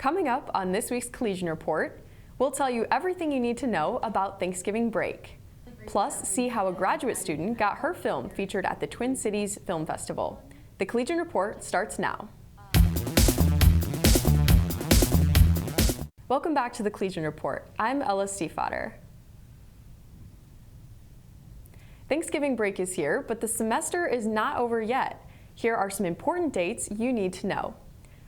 Coming up on this week's Collegian Report, we'll tell you everything you need to know about Thanksgiving break. Plus, see how a graduate student got her film featured at the Twin Cities Film Festival. The Collegian Report starts now. Welcome back to the Collegian Report. I'm Ella Stiefvater. Thanksgiving break is here, but the semester is not over yet. Here are some important dates you need to know.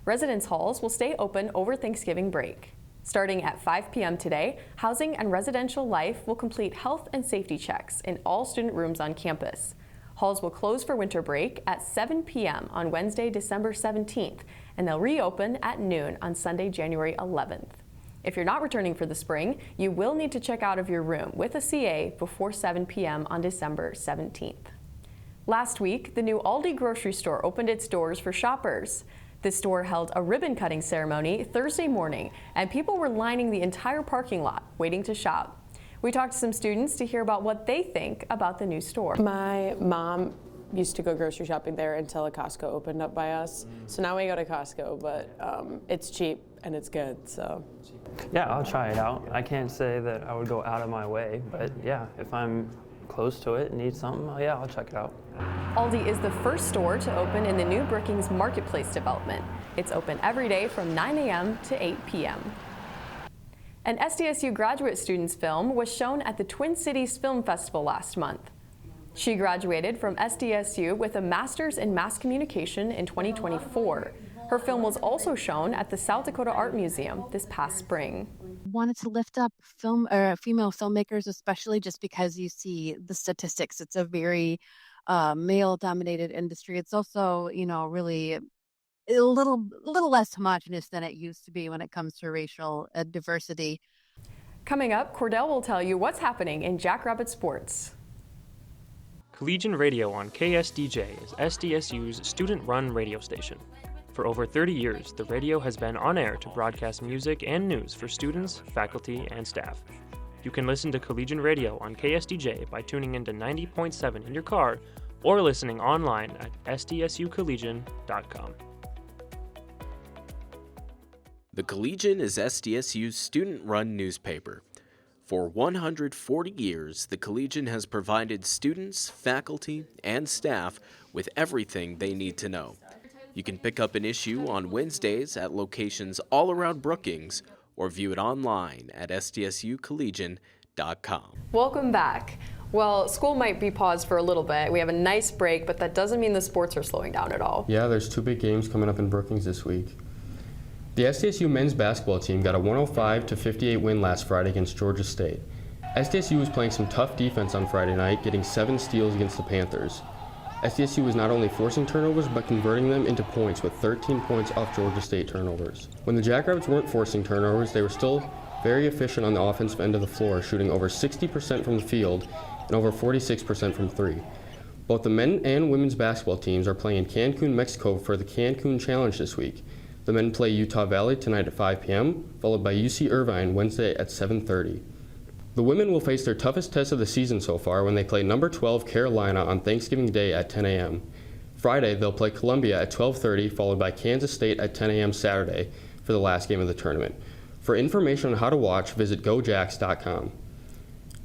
Residence halls will stay open over Thanksgiving break. Starting at 5 p.m. today, Housing and Residential Life will complete health and safety checks in all student rooms on campus. Halls will close for winter break at 7 p.m. on Wednesday, December 17th, and they'll reopen at noon on Sunday, January 11th. If you're not returning for the spring, you will need to check out of your room with a CA before 7 p.m. on December 17th. Last week, the new Aldi grocery store opened its doors for shoppers. The store held a ribbon-cutting ceremony Thursday morning, and people were lining the entire parking lot waiting to shop. We talked to some students to hear about what they think about the new store. My mom used to go grocery shopping there until a Costco opened up by us. So now we go to Costco, but it's cheap and it's good, so. Yeah, I'll try it out. I can't say that I would go out of my way, but yeah, if I'm close to it and need something, yeah, I'll check it out. Aldi is the first store to open in the new Brookings Marketplace development. It's open every day from 9 a.m. to 8 p.m. An SDSU graduate student's film was shown at the Twin Cities Film Festival last month. She graduated from SDSU with a Master's in Mass Communication in 2024. Her film was also shown at the South Dakota Art Museum this past spring. Wanted to lift up female filmmakers, especially just because you see the statistics. It's a very male-dominated industry. It's also, really a little less homogenous than it used to be when it comes to racial diversity. Coming up, Cordell will tell you what's happening in Jackrabbit sports. Collegian Radio on KSDJ is SDSU's student-run radio station. For over 30 years, the radio has been on air to broadcast music and news for students, faculty, and staff. You can listen to Collegian Radio on KSDJ by tuning into 90.7 in your car or listening online at sdsucollegian.com. The Collegian is SDSU's student-run newspaper. For 140 years, the Collegian has provided students, faculty, and staff with everything they need to know. You can pick up an issue on Wednesdays at locations all around Brookings or view it online at sdsucollegian.com. Welcome back. Well, school might be paused for a little bit. We have a nice break, but that doesn't mean the sports are slowing down at all. Yeah, there's two big games coming up in Brookings this week. The SDSU men's basketball team got a 105-58 win last Friday against Georgia State. SDSU was playing some tough defense on Friday night, getting 7 steals against the Panthers. SDSU was not only forcing turnovers, but converting them into points with 13 points off Georgia State turnovers. When the Jackrabbits weren't forcing turnovers, they were still very efficient on the offensive end of the floor, shooting over 60% from the field and over 46% from three. Both the men and women's basketball teams are playing in Cancun, Mexico for the Cancun Challenge this week. The men play Utah Valley tonight at 5 p.m., followed by UC Irvine Wednesday at 7:30. The women will face their toughest test of the season so far when they play number 12 Carolina on Thanksgiving Day at 10 a.m. Friday, they'll play Columbia at 12:30, followed by Kansas State at 10 a.m. Saturday for the last game of the tournament. For information on how to watch, visit gojacks.com.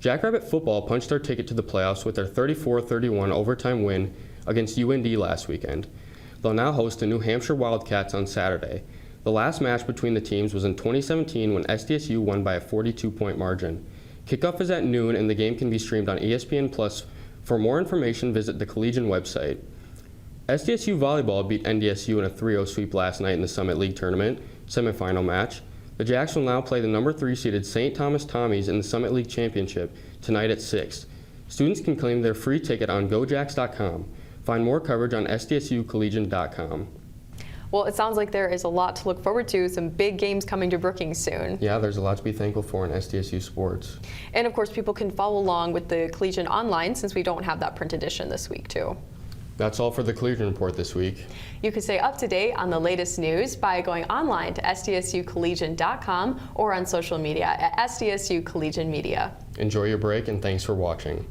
Jackrabbit football punched their ticket to the playoffs with their 34-31 overtime win against UND last weekend. They'll now host the New Hampshire Wildcats on Saturday. The last match between the teams was in 2017 when SDSU won by a 42-point margin. Kickoff is at noon and the game can be streamed on ESPN+. For more information, visit the Collegian website. SDSU volleyball beat NDSU in a 3-0 sweep last night in the Summit League tournament semifinal match. The Jacks will now play the number 3 seeded St. Thomas Tommies in the Summit League Championship tonight at 6. Students can claim their free ticket on gojacks.com. Find more coverage on sdsucollegian.com. Well, it sounds like there is a lot to look forward to, some big games coming to Brookings soon. Yeah, there's a lot to be thankful for in SDSU sports. And of course, people can follow along with the Collegian online since we don't have that print edition this week too. That's all for the Collegian Report this week. You can stay up to date on the latest news by going online to sdsucollegian.com or on social media at SDSU Collegian Media. Enjoy your break and thanks for watching.